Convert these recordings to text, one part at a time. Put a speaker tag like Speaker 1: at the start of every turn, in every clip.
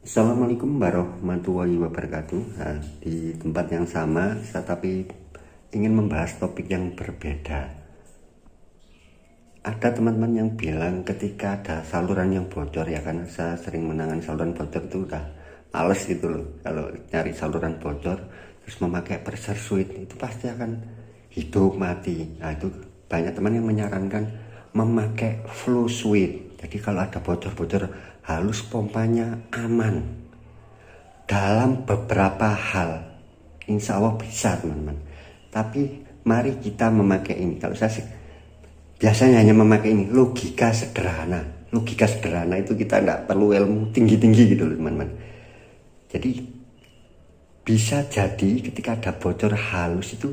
Speaker 1: Assalamualaikum warahmatullahi wabarakatuh. Nah, di tempat yang sama, saya tapi ingin membahas topik yang berbeda. Ada teman-teman yang bilang ketika ada saluran yang bocor, ya karena saya sering menangani saluran bocor itu udah males gitu loh. Kalau nyari saluran bocor terus memakai pressure suit itu pasti akan hidup mati. Nah, itu banyak teman yang menyarankan memakai flow suit. Jadi kalau ada bocor-bocor halus, pompanya aman. Dalam beberapa hal insya Allah bisa teman-teman. Tapi mari kita memakai ini. Kalau saya biasanya hanya memakai ini, logika sederhana. Logika sederhana itu kita tidak perlu ilmu tinggi-tinggi gitu loh teman-teman. Jadi bisa jadi ketika ada bocor halus itu,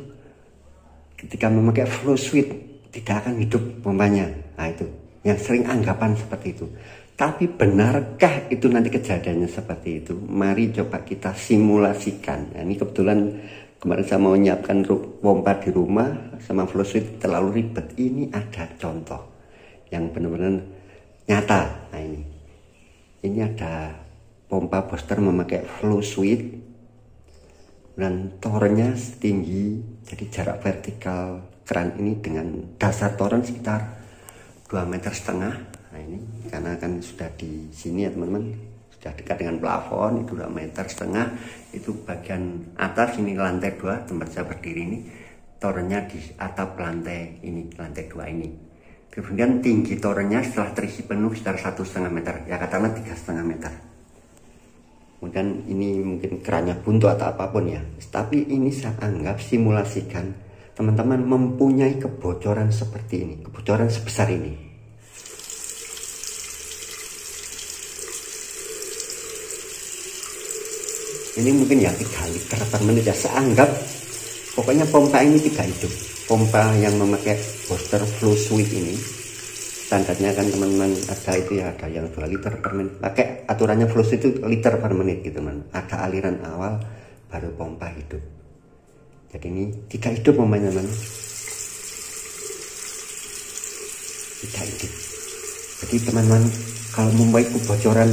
Speaker 1: ketika memakai flow suit tidak akan hidup pompanya. Nah itu yang sering anggapan seperti itu. Tapi benarkah itu nanti kejadiannya seperti itu? Mari coba kita simulasikan. Nah, ini kebetulan kemarin saya mau menyiapkan pompa di rumah sama flow suit terlalu ribet. Ini ada contoh yang benar-benar nyata. Nah ini ada pompa booster memakai flow suit dan torennya setinggi, jadi jarak vertikal keran ini dengan dasar toren sekitar 2,5 meter. Nah ini karena kan sudah di sini ya teman-teman, sudah dekat dengan plafon, itu 2,5 meter. Itu bagian atas ini lantai 2 tempat saya berdiri ini, torennya di atap lantai ini, lantai 2 ini. Kemudian tinggi torennya setelah terisi penuh sekitar 1,5 meter, ya katakanlah 3,5 meter. Kemudian ini mungkin kerannya buntu atau apapun ya, tapi ini saya anggap simulasikan teman-teman mempunyai kebocoran seperti ini, kebocoran sebesar ini. Ini mungkin ya 3 liter per menit ya, saya anggap pokoknya pompa ini tidak hidup. Pompa yang memakai booster flow suit ini standarnya kan teman-teman ada itu ya, ada yang 2 liter per menit. Pakai aturannya flow suit itu liter per menit gitu teman. Ada aliran awal baru pompa hidup. Jadi ini tidak hidup pompanya teman. Tidak hidup. Jadi teman-teman kalau membuat kebocoran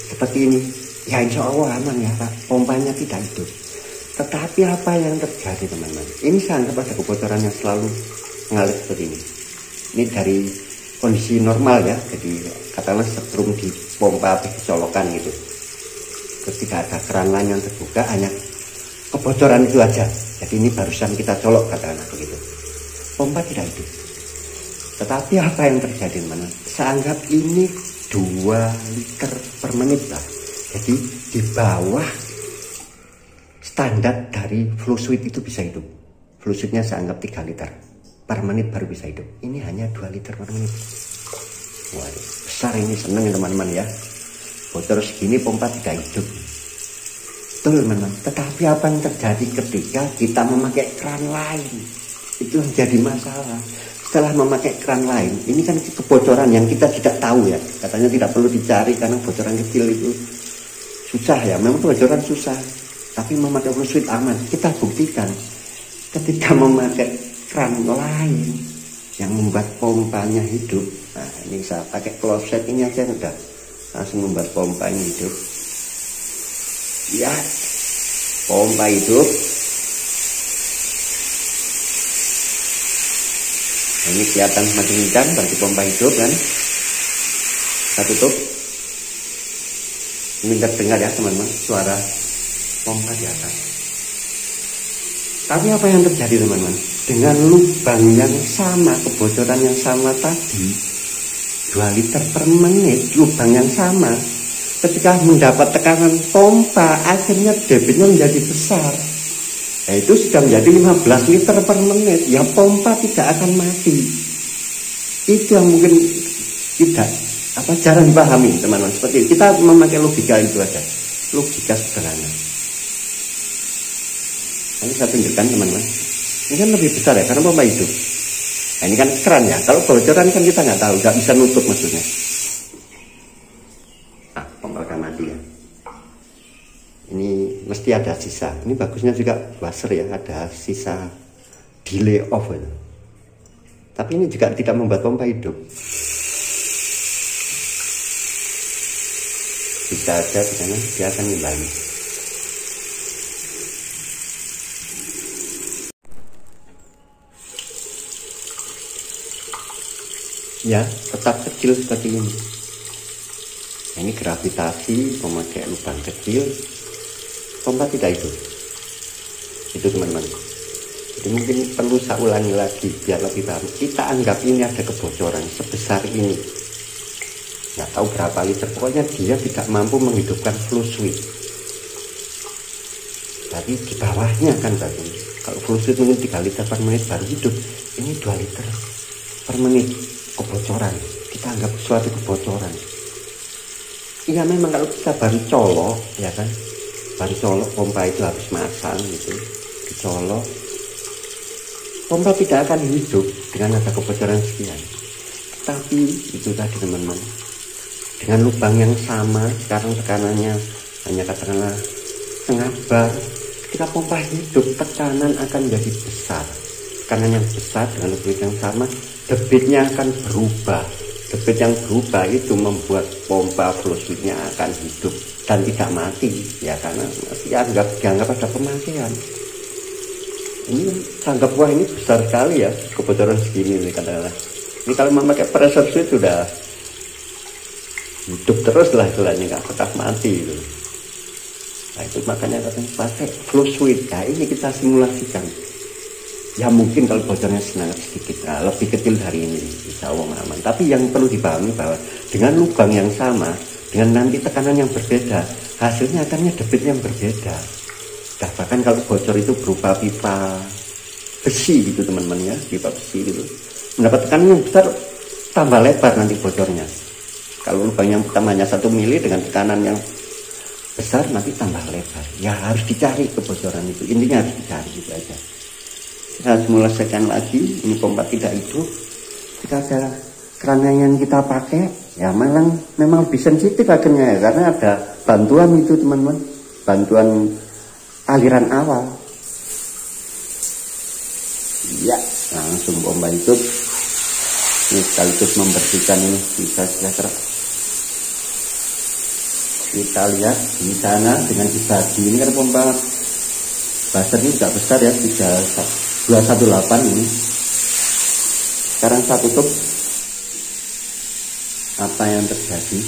Speaker 1: seperti ini, ya insya Allah aman ya Pak, pompanya tidak hidup. Tetapi apa yang terjadi teman-teman? Ini saya anggap ada kebocoran yang selalu mengalir seperti ini. Ini dari kondisi normal ya, jadi katakanlah setrum di pompa dicolokan gitu. Terus tidak ada keran lain yang terbuka, hanya kebocoran itu aja. Jadi ini barusan kita colok katakanlah begitu. Pompa tidak hidup. Tetapi apa yang terjadi teman-teman? Saya anggap ini 2 liter per menit lah. Jadi di bawah standar dari flow suit itu bisa hidup. Flow suitnya saya anggap 3 liter per menit baru bisa hidup. Ini hanya 2 liter per menit. Wah, besar ini, seneng ya teman-teman ya. Bocor segini pompa tidak hidup. Betul teman-teman. Tetapi apa yang terjadi ketika kita memakai keran lain? Itu yang jadi masalah. Setelah memakai keran lain, ini kan kebocoran yang kita tidak tahu ya. Katanya tidak perlu dicari karena bocoran kecil itu susah ya, memang kebocoran susah, tapi memakai flow suit aman. Kita buktikan ketika memakai keran lain yang membuat pompanya hidup. Nah ini saya pakai kloset ini aja udah langsung membuat pompanya hidup. Ya, pompa hidup. Nah, ini kelihatan semakin kencang berarti pompa hidup kan. Saya tutup. Ini terdengar ya teman-teman suara pompa di atas. Tapi apa yang terjadi teman-teman? Dengan lubang yang sama, kebocoran yang sama tadi, 2 liter per menit, lubang yang sama, ketika mendapat tekanan pompa, akhirnya debitnya menjadi besar. Nah, itu sudah menjadi 15 liter per menit. Ya pompa tidak akan mati. Itu yang mungkin tidak jarang dipahami teman-teman. Seperti itu. Kita memakai logika itu aja, logika sederhana. Ini saya tunjukkan teman-teman. Ini kan lebih besar ya karena pompa hidup. Nah, ini kan keran ya. Kalau bocoran kan kita nggak tahu, nggak bisa nutup maksudnya. Nah, pompa udah mati ya. Ini mesti ada sisa. Ini bagusnya juga washer ya, ada sisa delay off itu. Tapi ini juga tidak membuat pompa hidup. bisa aja di sana dia akan ngimbangi. Ya, tetap kecil seperti ini. Nah, ini gravitasi memakai lubang kecil, pompa tidak hidup. Itu teman-teman. Jadi mungkin perlu saya ulangi lagi biar lebih paham. Kita anggap ini ada kebocoran sebesar ini. Nggak tahu berapa liter, pokoknya dia tidak mampu menghidupkan fluid. Jadi di bawahnya kan tadi. Kalau fluid mungkin 3 liter per menit baru hidup. Ini 2 liter per menit. Kebocoran, kita anggap suatu kebocoran. Iya memang kalau kita baru colok, ya kan, baru colok pompa itu habis masang gitu, dicolok, pompa tidak akan hidup dengan ada kebocoran sekian. Tapi itu tadi teman-teman, dengan lubang yang sama, sekarang tekanannya hanya katakanlah setengah bar, ketika pompa hidup tekanan akan menjadi besar. Tekanan yang besar dengan fluid yang sama, debitnya akan berubah. Debit yang berubah itu membuat pompa fluidnya akan hidup dan tidak mati, ya karena dianggap ada pemakaian. Ini anggap wah ini besar sekali ya kebocoran segini nih katakanlah. Ini kalau memakai pressure switch sudah hidup terus lah istilahnya, nggak pernah mati gitu. Nah itu makanya katanya pakai fluid. Nah ini kita simulasikan. Ya mungkin kalau bocornya sangat sedikit, nah, lebih kecil dari ini, insya Allah aman. Tapi yang perlu dipahami bahwa dengan lubang yang sama, dengan nanti tekanan yang berbeda, hasilnya akannya debit yang berbeda. Nah, bahkan kalau bocor itu berupa pipa besi gitu teman-teman ya, pipa besi gitu, mendapat tekanan yang besar, tambah lebar nanti bocornya. Kalau lubang yang pertamanya 1 mili dengan tekanan yang besar, nanti tambah lebar. Ya harus dicari kebocoran itu, intinya harus dicari gitu aja. Kita simulasikan lagi, ini pompa tidak hidup. Jika ada keran yang kita pakai, ya memang lebih sensitif akhirnya ya, karena ada bantuan itu teman-teman, bantuan aliran awal. Ya, langsung pompa hidup. Ini sekaligus membersihkan ini bisa sejahtera. Kita lihat di sana dengan dibagi ini kan pompa buzzer ini juga besar ya, 218 ini. Sekarang saya tutup. Apa yang terjadi?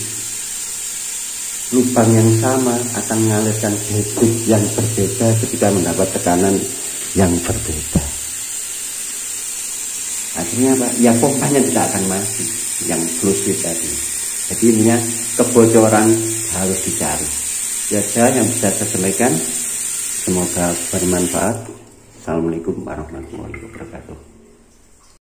Speaker 1: Lubang yang sama akan mengalirkan debit yang berbeda ketika mendapat tekanan yang berbeda. Akhirnya apa? Ya pompanya tidak akan mati yang fluid tadi. Jadi ininya kebocoran harus dicari. Ya yang bisa saya sampaikan. Semoga bermanfaat. Assalamualaikum warahmatullahi wabarakatuh.